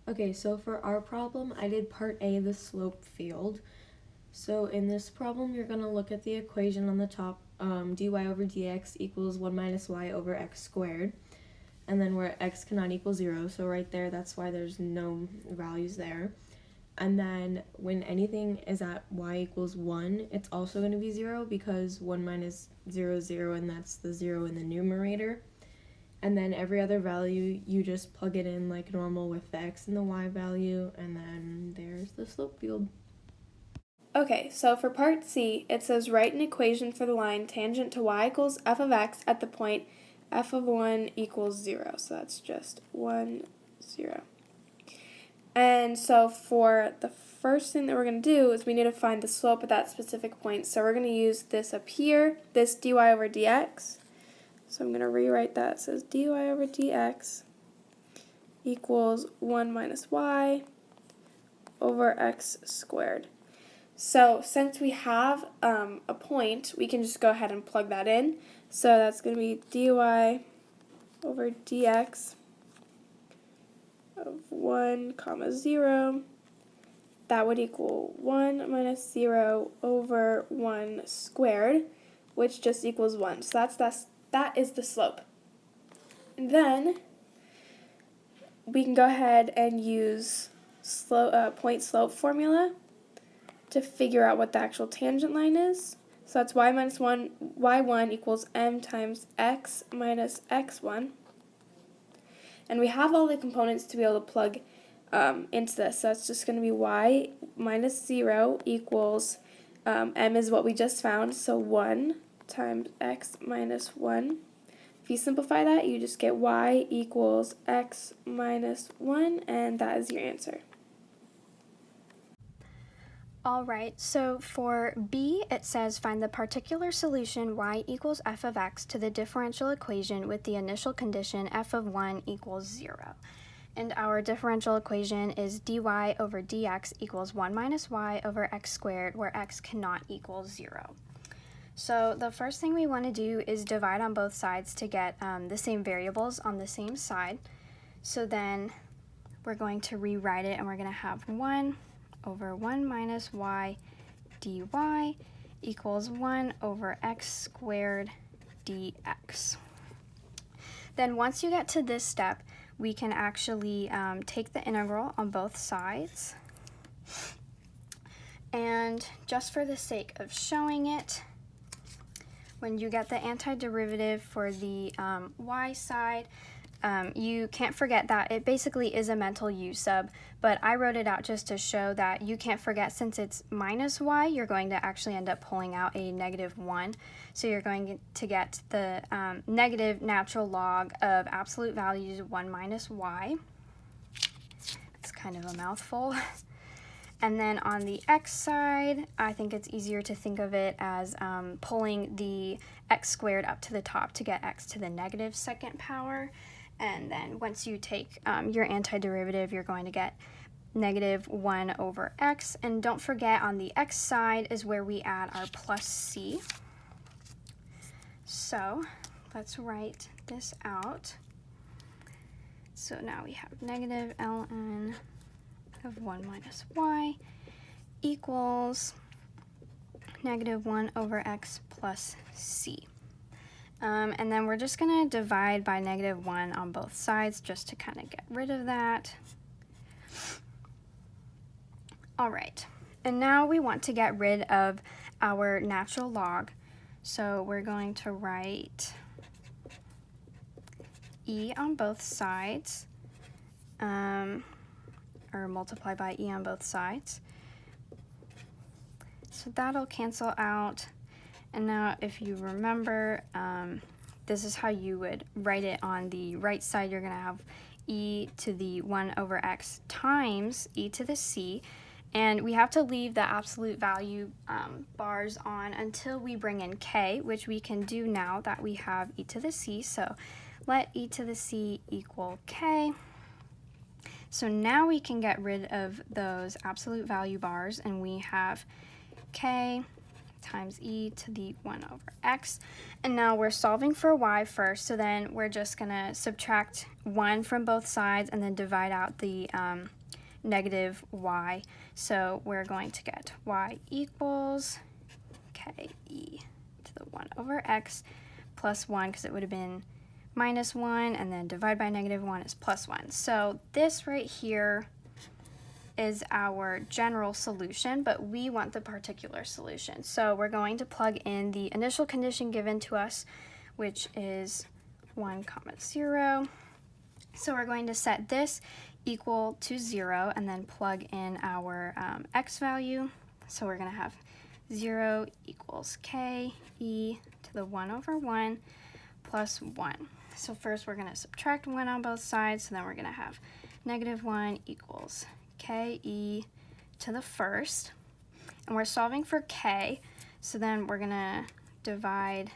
Okay, so for our problem, I did part A, the slope field. So in this problem, you're going to look at the equation on the top, dy over dx equals 1 minus y over x squared. And then where x cannot equal 0, so right there, that's why there's no values there. And then when anything is at y equals 1, it's also going to be 0 because 1 minus 0 is 0, and that's the 0 in the numerator. And then every other value, you just plug it in like normal with the x and the y value, and then there's the slope field. Okay, so for part C, it says write an equation for the line tangent to y equals f of x at the point f of 1 equals 0. So that's just 1, 0. And so for the first thing that we're going to do is we need to find the slope at that specific point. So we're going to use this up here, this dy over dx. So I'm going to rewrite that. It says dy over dx equals 1 minus y over x squared. So since we have a point, we can just go ahead and plug that in. So that's going to be dy over dx of 1 comma 0. That would equal 1 minus 0 over 1 squared, which just equals 1. So that is the slope. And then we can go ahead and use point slope formula to figure out what the actual tangent line is. So that's y minus 1, y1 equals m times x minus x1. And we have all the components to be able to plug into this. So it's just going to be y minus 0 equals, m is what we just found, so 1 times x minus 1. If you simplify that, you just get y equals x minus 1, and that is your answer. Alright, so for B, it says find the particular solution y equals f of x to the differential equation with the initial condition f of 1 equals 0. And our differential equation is dy over dx equals 1 minus y over x squared, where x cannot equal 0. So the first thing we want to do is divide on both sides to get the same variables on the same side. So then we're going to rewrite it, and we're going to have 1 over 1 minus y dy equals 1 over x squared dx. Then once you get to this step, we can actually take the integral on both sides. And just for the sake of showing it, when you get the antiderivative for the y side, you can't forget that it basically is a mental u sub, but I wrote it out just to show that you can't forget, since it's minus y, you're going to actually end up pulling out a negative 1. So you're going to get the negative natural log of absolute values 1 minus y. It's kind of a mouthful. And then on the x side, I think it's easier to think of it as pulling the x squared up to the top to get x to the negative second power. And then once you take your antiderivative, you're going to get negative 1 over x. And don't forget, on the x side is where we add our plus c. So let's write this out. So now we have negative ln of 1 minus y equals negative 1 over x plus c. And then we're just going to divide by negative 1 on both sides just to kind of get rid of that. All right, and now we want to get rid of our natural log. So we're going to write e on both sides, or multiply by e on both sides. So that'll cancel out. And now if you remember, this is how you would write it on the right side. You're going to have e to the 1 over x times e to the c. And we have to leave the absolute value bars on until we bring in k, which we can do now that we have e to the c. So let e to the c equal k. So now we can get rid of those absolute value bars, and we have k times e to the 1 over x. And now we're solving for y first, so then we're just going to subtract 1 from both sides and then divide out the negative y. So we're going to get y equals ke to the 1 over x plus 1, because it would have been minus 1, and then divide by negative 1 is plus 1. So this right here is our general solution, but we want the particular solution. So we're going to plug in the initial condition given to us, which is 1, 0. So we're going to set this equal to 0 and then plug in our x value. So we're going to have 0 equals ke to the 1 over 1 plus 1. So first we're going to subtract 1 on both sides, so then we're going to have negative 1 equals ke to the first. And we're solving for k, so then we're going to divide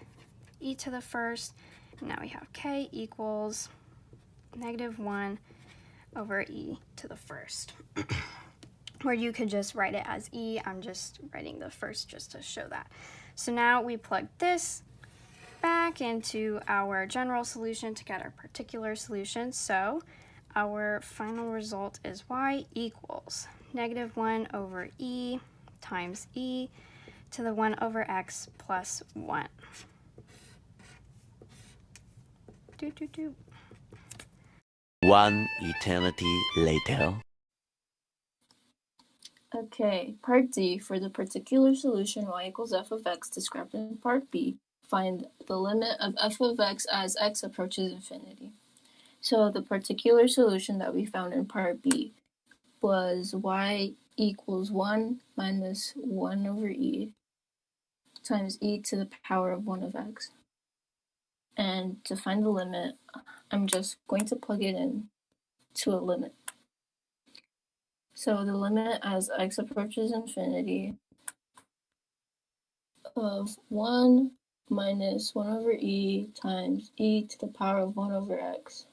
e to the first. And now we have k equals negative 1 over e to the first. Or you could just write it as e. I'm just writing the first just to show that. So now we plug this back into our general solution to get our particular solution. So our final result is y equals negative 1 over e times e to the 1 over x plus 1. One eternity later. Okay, part D, for the particular solution y equals f of x described in part B, find the limit of f of x as x approaches infinity. So the particular solution that we found in part B was y equals 1 minus 1 over e times e to the power of 1 of x. And to find the limit, I'm just going to plug it in to a limit. So the limit as x approaches infinity of 1 minus 1 over e times e to the power of 1 over x.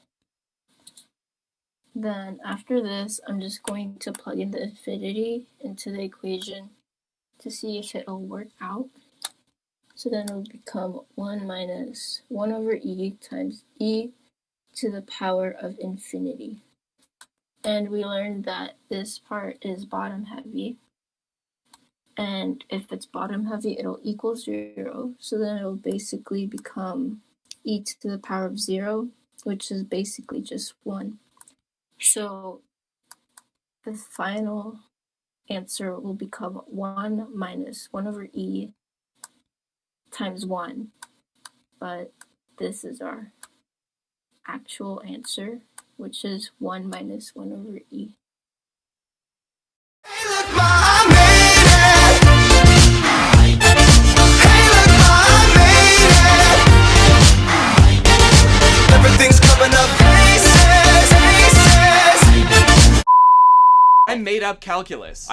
Then after this, I'm just going to plug in the infinity into the equation to see if it'll work out. So then it'll become 1 minus 1 over e times e to the power of infinity. And we learned that this part is bottom heavy. And if it's bottom heavy, it'll equal 0. So then it'll basically become e to the power of 0, which is basically just 1. So the final answer will become 1 minus 1 over e times 1. But this is our actual answer, which is 1 minus 1 over e. Hey, look, Ma, I made it. Hey, look, Ma, I made it. Everything's coming up places. I made up calculus.